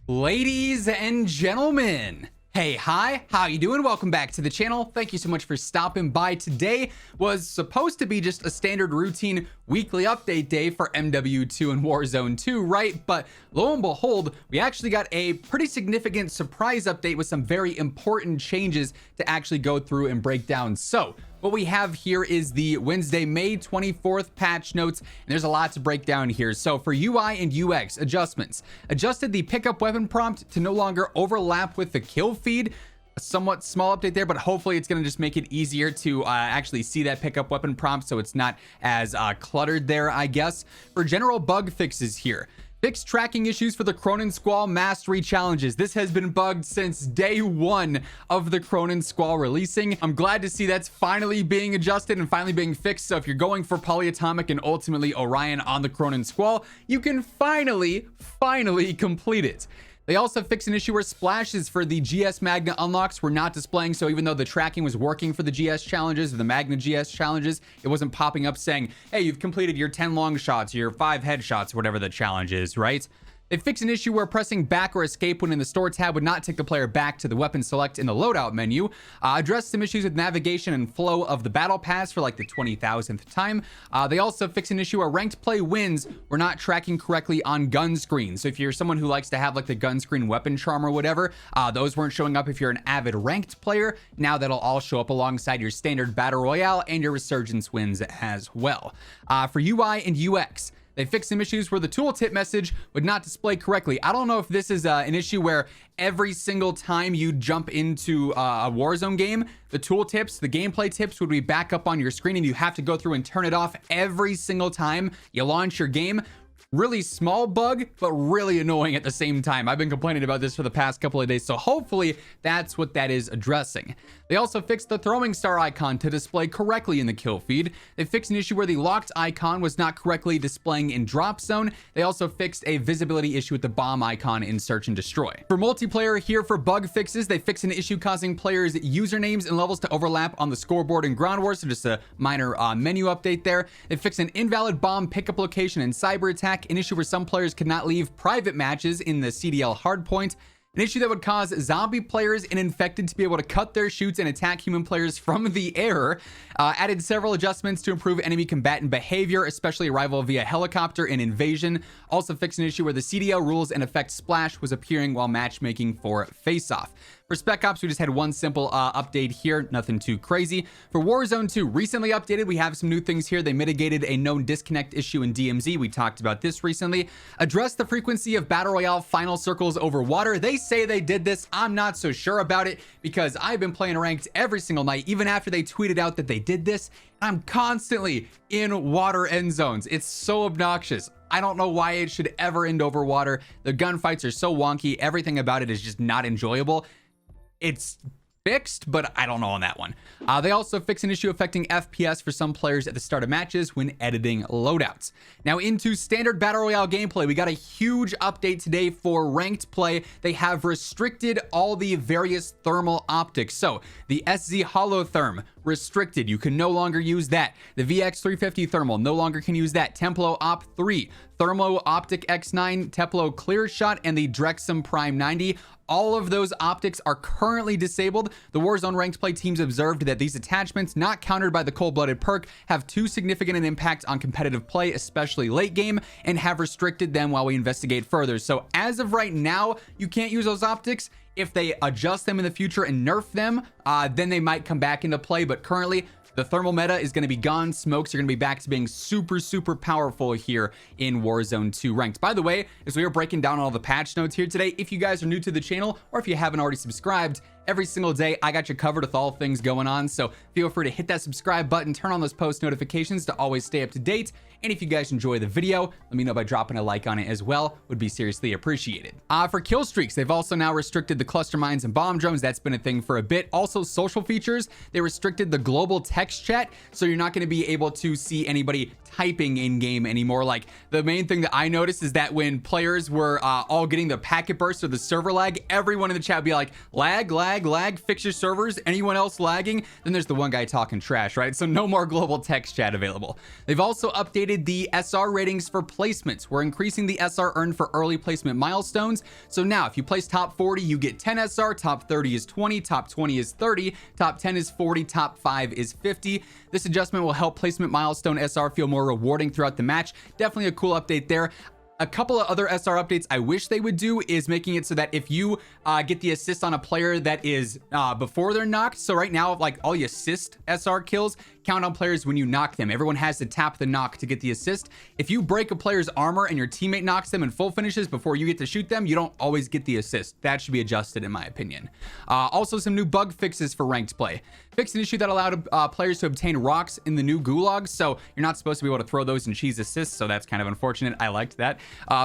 Ladies and gentlemen, hey, hi, how you doing? Welcome back to the channel. Thank you so much for stopping by. Today was supposed to be just a standard routine weekly update day for MW2 and Warzone 2, right? But lo and behold, we actually got a pretty significant surprise update with some very important changes to actually go through and break down. So what we have here is the Wednesday, May 24th patch notes, and there's a lot to break down here. So for UI and UX adjustments, adjusted the pickup weapon prompt to no longer overlap with the kill feed. A somewhat small update there, but hopefully it's going to just make it easier to actually see that pickup weapon prompt, so it's not as cluttered there, I guess. For general bug fixes here, fixed tracking issues for the Cronin Squall mastery challenges. This has been bugged since day one of the Cronin Squall releasing. I'm glad to see that's finally being adjusted and finally being fixed. So if you're going for Polyatomic and ultimately Orion on the Cronin Squall, you can finally complete it. They also fixed an issue where splashes for the GS Magna unlocks were not displaying. So even though the tracking was working for the GS challenges, or the Magna GS challenges, it wasn't popping up saying, hey, you've completed your 10 long shots, your 5 headshots, whatever the challenge is, right? They fixed an issue where pressing back or escape when in the store tab would not take the player back to the weapon select in the loadout menu. Addressed some issues with navigation and flow of the battle pass for like the 20,000th time. They also fixed an issue where ranked play wins were not tracking correctly on gun screen. So if you're someone who likes to have like the gun screen weapon charm or whatever, those weren't showing up if you're an avid ranked player. Now that'll all show up alongside your standard battle royale and your resurgence wins as well. For UI and UX, they fixed some issues where the tooltip message would not display correctly. I don't know if this is an issue where every single time you jump into a Warzone game, the tooltips, the gameplay tips would be back up on your screen and you have to go through and turn it off every single time you launch your game. Really small bug, but really annoying at the same time. I've been complaining about this for the past couple of days, so hopefully that's what that is addressing. They also fixed the throwing star icon to display correctly in the kill feed. They fixed an issue where the locked icon was not correctly displaying in drop zone. They also fixed a visibility issue with the bomb icon in search and destroy. For multiplayer here for bug fixes, they fixed an issue causing players' usernames and levels to overlap on the scoreboard in Ground War, so just a minor menu update there. They fixed an invalid bomb pickup location in Cyber Attack, an issue where some players could not leave private matches in the CDL hardpoint, an issue that would cause zombie players and infected to be able to cut their shoots and attack human players from the air. Added several adjustments to improve enemy combatant behavior, especially arrival via helicopter and invasion. Also fixed an issue where the CDL rules and effect splash was appearing while matchmaking for face-off. For Spec Ops, we just had one simple update here, nothing too crazy. For Warzone 2, recently updated, we have some new things here. They mitigated a known disconnect issue in DMZ. We talked about this recently. Addressed the frequency of Battle Royale final circles over water. They say they did this. I'm not so sure about it because I've been playing ranked every single night, even after they tweeted out that they did this. I'm constantly in water end zones. It's so obnoxious. I don't know why it should ever end over water. The gunfights are so wonky. Everything about it is just not enjoyable. It's fixed, but I don't know on that one. They also fixed an issue affecting FPS for some players at the start of matches when editing loadouts. Now into standard battle royale gameplay, we got a huge update today for ranked play. They have restricted all the various thermal optics. So the SZ Holotherm restricted, you can no longer use that. The VX350 thermal no longer can use that. Templo Op 3, Thermo Optic X9, Teplo Clear Shot, and the Drexum Prime 90. All of those optics are currently disabled. The Warzone ranked play teams observed that these attachments, not countered by the cold-blooded perk, have too significant an impact on competitive play, especially late game, and have restricted them while we investigate further. So as of right now, you can't use those optics. If they adjust them in the future and nerf them, then they might come back into play. But currently, the thermal meta is going to be gone. Smokes are going to be back to being super powerful here in Warzone 2 ranked. By the way, as we are breaking down all the patch notes here today, if you guys are new to the channel or if you haven't already subscribed, every single day I got you covered with all things going on, so feel free to hit that subscribe button, turn on those post notifications to always stay up to date. And if you guys enjoy the video, let me know by dropping a like on it as well. Would be seriously appreciated. For kill streaks, they've also now restricted the cluster mines and bomb drones. That's been a thing for a bit. Also social features, they restricted the global text chat, so you're not going to be able to see anybody typing in game anymore. Like, the main thing that I noticed is that when players were all getting the packet burst or the server lag, everyone in the chat would be like, lag, lag, lag, fix your servers. Anyone else lagging? Then there's the one guy talking trash, right? So no more global text chat available. They've also updated the SR ratings for placements. We're increasing the SR earned for early placement milestones. So now if you place top 40, you get 10 SR, top 30 is 20, top 20 is 30, top 10 is 40, top 5 is 50. This adjustment will help placement milestone SR feel more rewarding throughout the match. Definitely a cool update there. A couple of other SR updates I wish they would do is making it so that if you get the assist on a player that is before they're knocked, so right now, like, all the assist SR kills count on players when you knock them. Everyone has to tap the knock to get the assist. If you break a player's armor and your teammate knocks them and full finishes before you get to shoot them, you don't always get the assist. That should be adjusted in my opinion. Also, some new bug fixes for ranked play. Fixed an issue that allowed players to obtain rocks in the new gulags, so you're not supposed to be able to throw those and cheese assists, so that's kind of unfortunate. I liked that.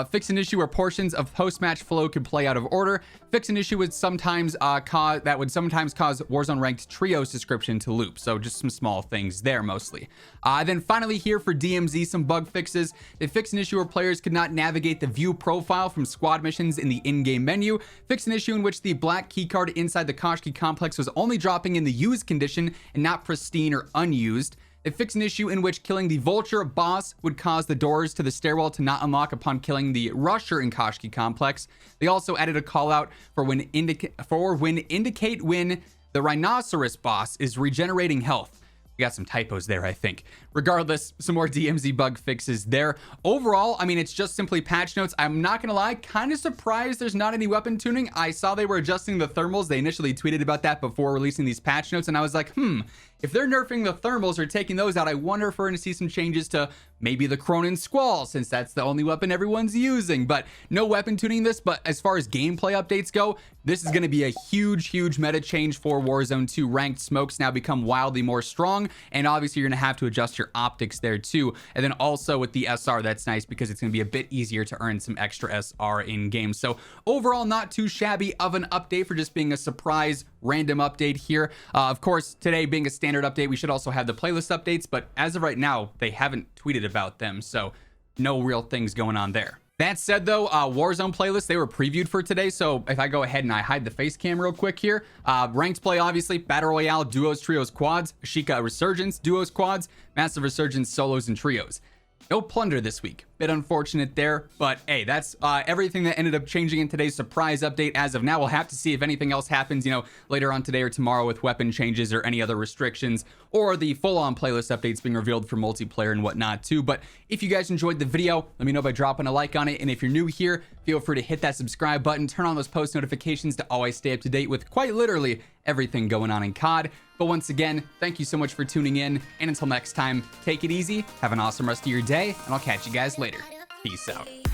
Fix an issue where portions of post-match flow could play out of order. Fix an issue would sometimes cause Warzone ranked trios description to loop. So just some small things there mostly. Then finally here for DMZ, some bug fixes. They fixed an issue where players could not navigate the view profile from squad missions in the in-game menu. Fixed an issue in which the black keycard inside the Koshki complex was only dropping in the used condition and not pristine or unused. They fixed an issue in which killing the Vulture boss would cause the doors to the stairwell to not unlock upon killing the Rusher in Koshki complex. They also added a call out for when indicate when the Rhinoceros boss is regenerating health. We got some typos there, I think. Regardless, some more DMZ bug fixes there. Overall, I mean, it's just simply patch notes. I'm not gonna lie, kind of surprised there's not any weapon tuning. I saw they were adjusting the thermals. They initially tweeted about that before releasing these patch notes, and I was like, if they're nerfing the thermals or taking those out, I wonder if we're gonna see some changes to maybe the Cronin Squall, since that's the only weapon everyone's using. But no weapon tuning this. But as far as gameplay updates go, this is gonna be a huge meta change for Warzone 2. Ranked smokes now become wildly more strong, and obviously you're gonna have to adjust your optics there too. And then also with the SR, that's nice because it's gonna be a bit easier to earn some extra SR in game. So overall, not too shabby of an update for just being a surprise random update here. Of course, today being a standard update, we should also have the playlist updates, but as of right now, they haven't tweeted about them, so no real things going on there. That said though, Warzone playlists, they were previewed for today, so if I go ahead and I hide the face cam real quick here, ranked play obviously, Battle Royale, duos, trios, quads, Ashika Resurgence, duos, quads, Massive Resurgence, solos, and trios. No plunder this week. Bit unfortunate there, but hey, that's everything that ended up changing in today's surprise update as of now. We'll have to see if anything else happens, you know, later on today or tomorrow with weapon changes or any other restrictions, or the full-on playlist updates being revealed for multiplayer and whatnot too. But if you guys enjoyed the video, let me know by dropping a like on it. And if you're new here, feel free to hit that subscribe button, turn on those post notifications to always stay up to date with quite literally everything going on in COD. But once again, thank you so much for tuning in, and until next time, take it easy, have an awesome rest of your day, and I'll catch you guys later. Peace out.